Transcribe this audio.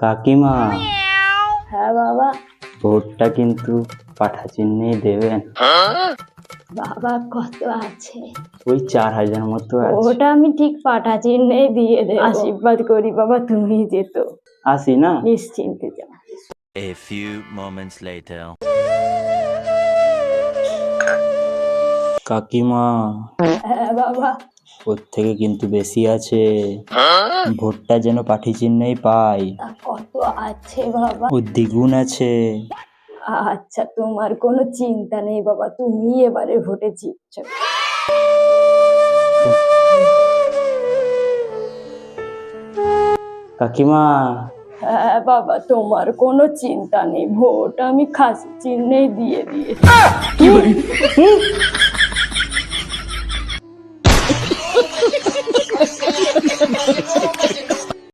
কাকিমা, হ্যাঁ বাবা। ভোটটা কিন্তু পাঠা চিহ্নেই দেবেন। বাবা কত আছে? ওই 4,000 মতো আছে। ওটা আমি ঠিক পাঠা চিহ্নেই দিয়ে দেবো। আশীর্বাদ করি বাবা, তুমি যেত। আসি না? নিশ্চিন্তে যাও। A few moments later. কাকিমা, হ্যাঁ বাবা। ওর থেকে কিন্তু বেশি আছে। ভোটটা যেন পাঠি চিহ্নেই পাই। তা কত আছে বাবা? ও দ্বিগুণ আছে। আচ্ছা, তোমার কোনো চিন্তা নেই বাবা, তুমি এবারে ভোটে জিতছো। কাকিমা, হ্যাঁ বাবা, তোমার কোনো চিন্তা নেই, ভোট আমি খাসি চিহ্নেই দিয়ে দিয়েছি।